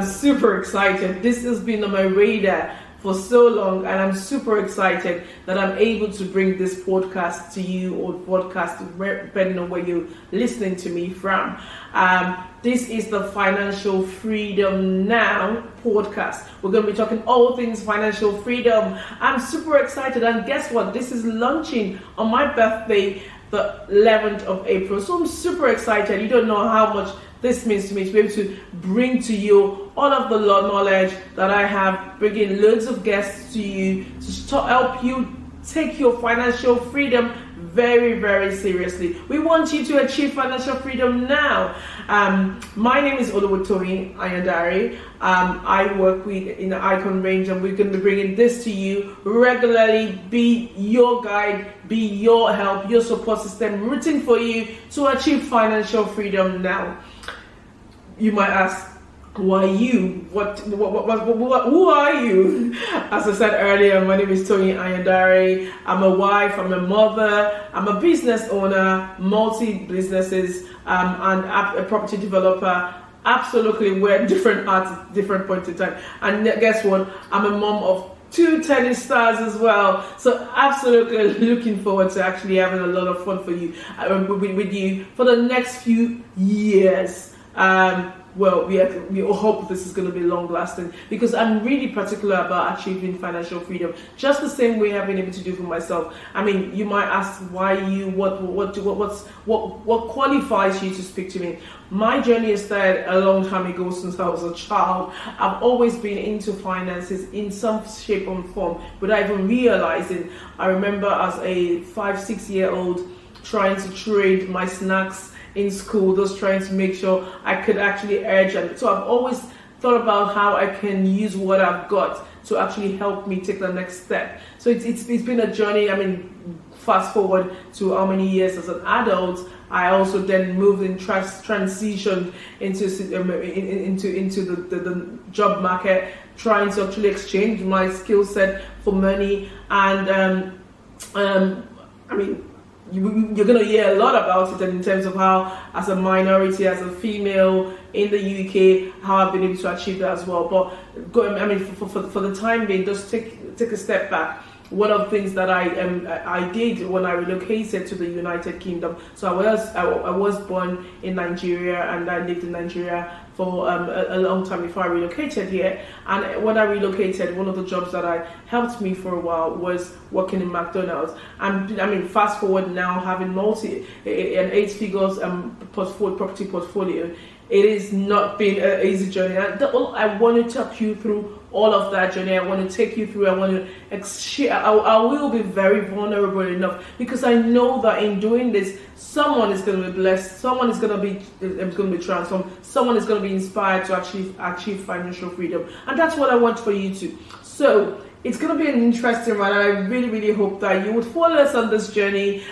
I'm super excited. This has been on my radar for so long, and I'm super excited that I'm able to bring this podcast to you, or podcast, depending on where you're listening to me from. This is the Financial Freedom Now podcast. We're going to be talking all things financial freedom. I'm super excited, and guess what? This is launching on my birthday, the 11th of April. So I'm super excited. You don't know how much this means to me to be able to bring to you all of the knowledge that I have, bringing loads of guests to you to help you take your financial freedom very, very seriously. We want you to achieve financial freedom now. My name is Toyin, Ayandare. I work in the Icon range, and we're going to be bringing this to you regularly, be your guide, be your help, your support system, rooting for you to achieve financial freedom now. You might ask, why you? Who are you? As I said earlier, my name is Toyin Ayandare. I'm a wife, I'm a mother, I'm a business owner, multi-businesses, and a property developer. Absolutely, we're different at different points in time. And guess what? I'm a mom of 2 tennis stars as well. So absolutely looking forward to actually having a lot of fun for you, with you for the next few years. Well, we hope this is going to be long lasting, because I'm really particular about achieving financial freedom, just the same way I've been able to do for myself. I mean, you might ask, why you? What qualifies you to speak to me? My journey started a long time ago, since I was a child. I've always been into finances in some shape or form without even realizing. I remember as a 5-6 year old trying to trade my snacks in school, just trying to make sure I could actually edge. And so I've always thought about how I can use what I've got to actually help me take the next step. So it's been a journey. I mean, fast forward to how many years as an adult, I also then moved and transitioned into the job market, trying to actually exchange my skill set for money. And I mean, you're going to hear a lot about it, in terms of how, as a minority, as a female in the UK, how I've been able to achieve that as well. But for the time being, just take a step back. One of the things that I did when I relocated to the United Kingdom. So I was born in Nigeria, and I lived in Nigeria for a long time before I relocated here. And when I relocated, one of the jobs that I helped me for a while was working in McDonald's. And I mean, fast forward now, having an 8 figures property portfolio. It has not been an easy journey. I want to talk you through all of that journey. I want to take you through. I want to share. I will be very vulnerable enough, because I know that in doing this, someone is going to be blessed. Someone is going to be transformed. Someone is going to be inspired to achieve financial freedom, and that's what I want for you to. So it's going to be an interesting one. I really, really hope that you would follow us on this journey.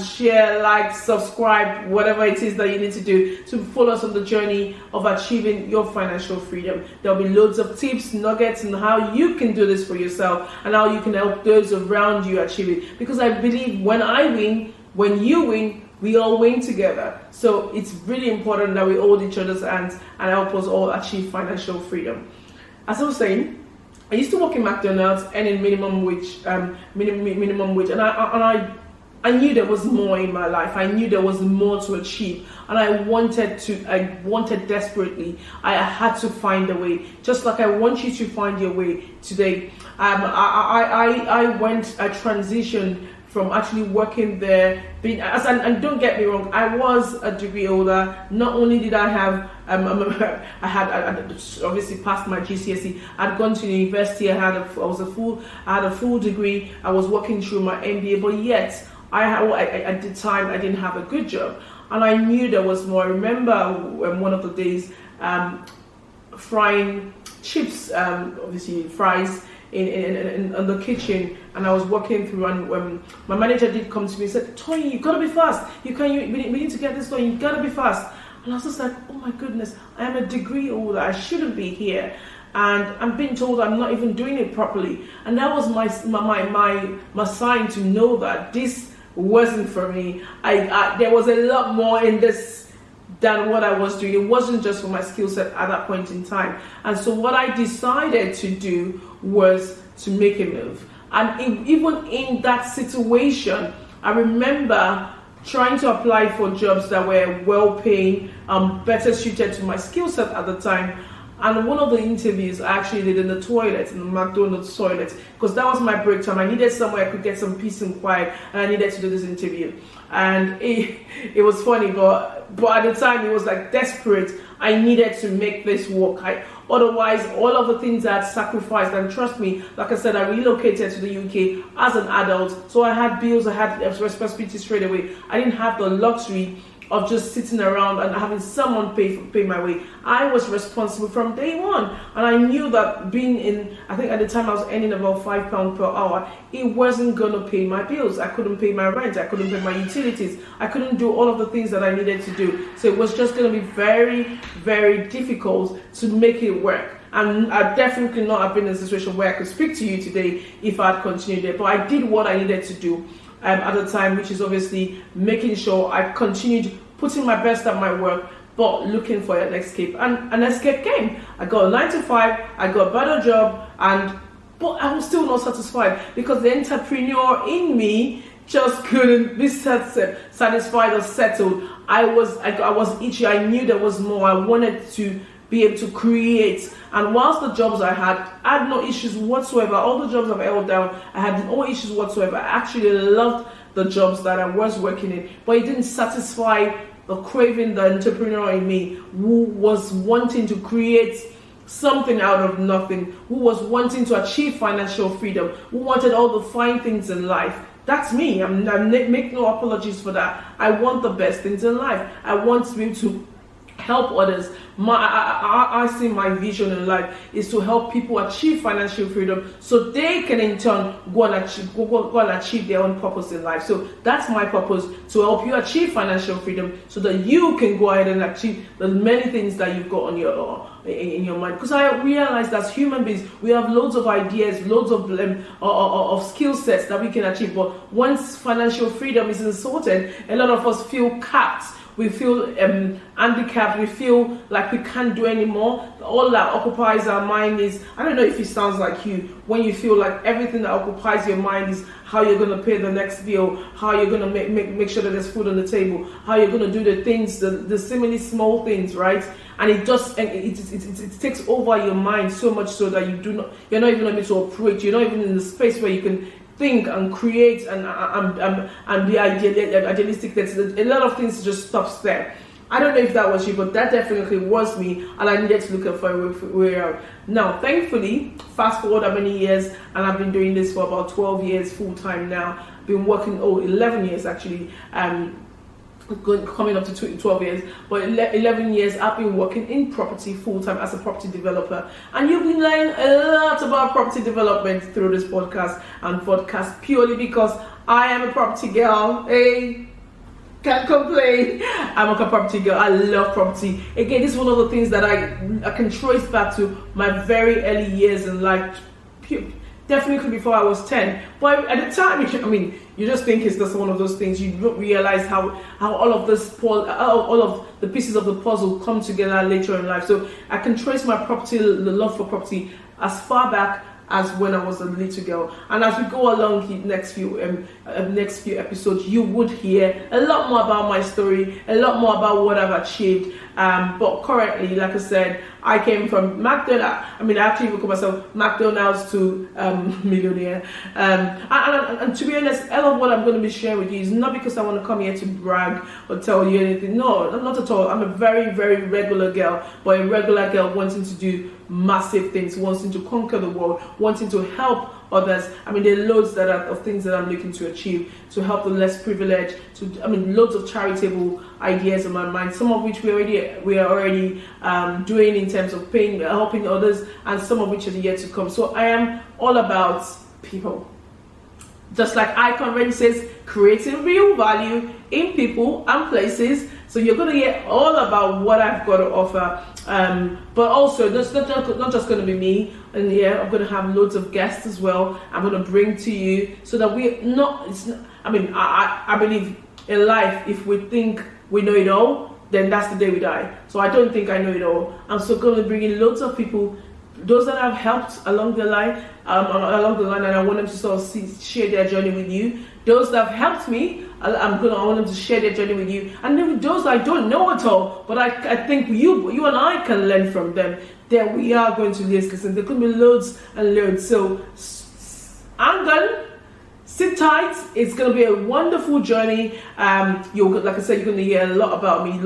Share, like, subscribe, whatever it is that you need to do to follow us on the journey of achieving your financial freedom. There'll be loads of tips, nuggets, and how you can do this for yourself, and how you can help those around you achieve it. Because I believe when I win, when you win, we all win together. So it's really important that we hold each other's hands and help us all achieve financial freedom. As I was saying, I used to work in McDonald's, earning minimum wage, and I knew there was more in my life. I knew there was more to achieve, and I wanted desperately. I had to find a way, just like I want you to find your way today. I transitioned from actually working there, and don't get me wrong, I was a degree holder. Not only did I have, I had obviously passed my GCSE. I'd gone to university. I had a full degree. I was working through my MBA, but yet at the time I didn't have a good job, and I knew there was more. I remember one of the days frying chips, obviously fries, in the kitchen, and I was walking through, and my manager did come to me and said, "Toyin, you gotta be fast. We need to get this done. You gotta be fast." And I was just like, "Oh my goodness, I am a degree holder. I shouldn't be here." And I'm being told I'm not even doing it properly. And that was my sign to know that this wasn't for me. There was a lot more in this than what I was doing. It wasn't just for my skill set at that point in time. And so what I decided to do was to make a move. And even in that situation, I remember trying to apply for jobs that were well-paying, better suited to my skill set at the time. And one of the interviews I actually did in the toilet, in the McDonald's toilet, because that was my break time. I needed somewhere I could get some peace and quiet, and I needed to do this interview. And it was funny, but at the time it was like desperate. I needed to make this work. Otherwise, all of the things I had sacrificed, and trust me, like I said, I relocated to the UK as an adult, so I had bills, I had responsibilities straight away. I didn't have the luxury of just sitting around and having someone pay my way. I was responsible from day one, and I knew that being in, I think at the time I was earning about £5 per hour, it wasn't gonna pay my bills. I couldn't pay my rent, I couldn't pay my utilities, I couldn't do all of the things that I needed to do. So it was just gonna be very, very difficult to make it work. And I definitely not have been in a situation where I could speak to you today if I had continued it. But I did what I needed to do at the time, which is obviously making sure I continued putting my best at my work, but looking for an escape. And an escape came. I got a 9 to 5, I got a better job, but I was still not satisfied because the entrepreneur in me just couldn't be satisfied or settled. I was itchy. I knew there was more. I wanted to be able to create. And whilst the jobs I had no issues whatsoever. All the jobs I've held down, I had no issues whatsoever. I actually loved the jobs that I was working in, but it didn't satisfy the craving, the entrepreneur in me who was wanting to create something out of nothing, who was wanting to achieve financial freedom, who wanted all the fine things in life. That's me. I make no apologies for that. I want the best things in life. I want to be able to help others. I see my vision in life is to help people achieve financial freedom so they can in turn go and achieve their own purpose in life. So that's my purpose, to help you achieve financial freedom so that you can go ahead and achieve the many things that you've got on in your mind. Because I realize that as human beings, we have loads of ideas, loads of skill sets that we can achieve. But once financial freedom is insulted, a lot of us feel capped. We feel handicapped. We feel like we can't do anymore. All that occupies our mind is, I don't know if it sounds like you, when you feel like everything that occupies your mind is how you're going to pay the next bill, how you're going to make sure that there's food on the table, how you're going to do the things, the seemingly small things, right? And it takes over your mind so much so that you're not even able to operate. You're not even in the space where you can think and create and be idealistic. That a lot of things just stops there. I don't know if that was you, but that definitely was me, and I needed to look for a way out. Now, thankfully, fast forward how many years, and I've been doing this for about 12 years full time now. Been working 11 years actually. Coming up to 12 years, but 11 years I've been working in property full-time as a property developer, and you've been learning a lot about property development through this podcast and vodcast, purely because I am a property girl. Hey, can't complain. I'm a property girl. I love property. Again, this is one of the things that I can trace back to my very early years in life, definitely before I was 10. But at the time, you just think it's just one of those things. You don't realize how all of the pieces of the puzzle come together later in life. So I can trace my property, the love for property, as far back as when I was a little girl. And as we go along the next few episodes, you would hear a lot more about my story, a lot more about what I've achieved. But currently, like I said, I came from McDonald's. I actually call myself McDonald's to millionaire. And to be honest, all of what I'm going to be sharing with you is not because I want to come here to brag or tell you anything. No, not at all. I'm a very, very regular girl, but a regular girl wanting to do massive things, wanting to conquer the world, wanting to help others. There are loads of things that I'm looking to achieve to help the less privileged. Loads of charitable ideas in my mind, some of which we are already doing in terms of helping others, and some of which are yet to come. So I am all about people. Just like Icon already says, creating real value in people and places. So you're going to hear all about what I've got to offer. But also, that's not just going to be me. And yeah, I'm going to have loads of guests as well. I'm going to bring to you so that I believe in life, if we think we know it all, then that's the day we die. So I don't think I know it all. I'm still going to bring in loads of people, those that I've helped along the line, and I want them to sort of share their journey with you. Those that have helped me, I want them to share their journey with you. And then those I don't know at all, but I think you and I can learn from them. Then we are going to listen. There could be loads and loads. So sit tight. It's going to be a wonderful journey. Like I said, you're going to hear a lot about me.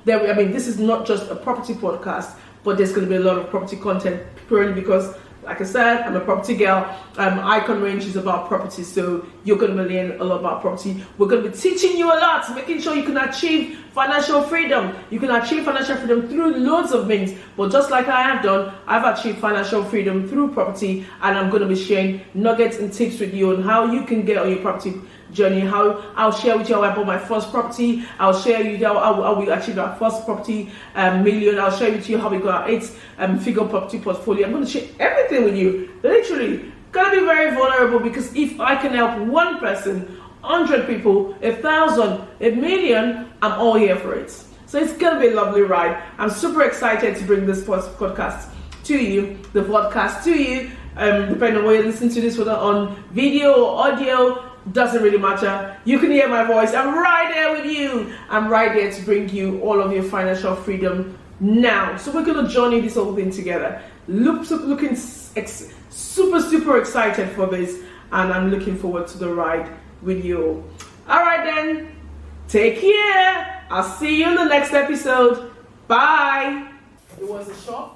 This is not just a property podcast, but there's going to be a lot of property content purely because, like I said, I'm a property girl. Icon Range is about property, so you're going to learn a lot about property. We're going to be teaching you a lot, making sure you can achieve financial freedom. You can achieve financial freedom through loads of means, but just like I have done, I've achieved financial freedom through property, and I'm going to be sharing nuggets and tips with you on how you can get on your property journey. How I'll share with you how I bought my first property. I'll share with you how we achieved our first property million. I'll share with you how we got our 8-figure property portfolio. I'm going to share everything with you. Literally, gotta be very vulnerable, because if I can help one person, 100 people, 1,000, 1,000,000, I'm all here for it. So it's gonna be a lovely ride. I'm super excited to bring this podcast to you, the vodcast to you. Depending on where you listen to this, whether on video or audio, doesn't really matter. You can hear my voice. I'm right there with you. I'm right there to bring you all of your financial freedom now. So we're gonna journey this whole thing together. Looking super excited for this, and I'm looking forward to the ride with you. All right then, take care. I'll see you in the next episode. Bye. It was a short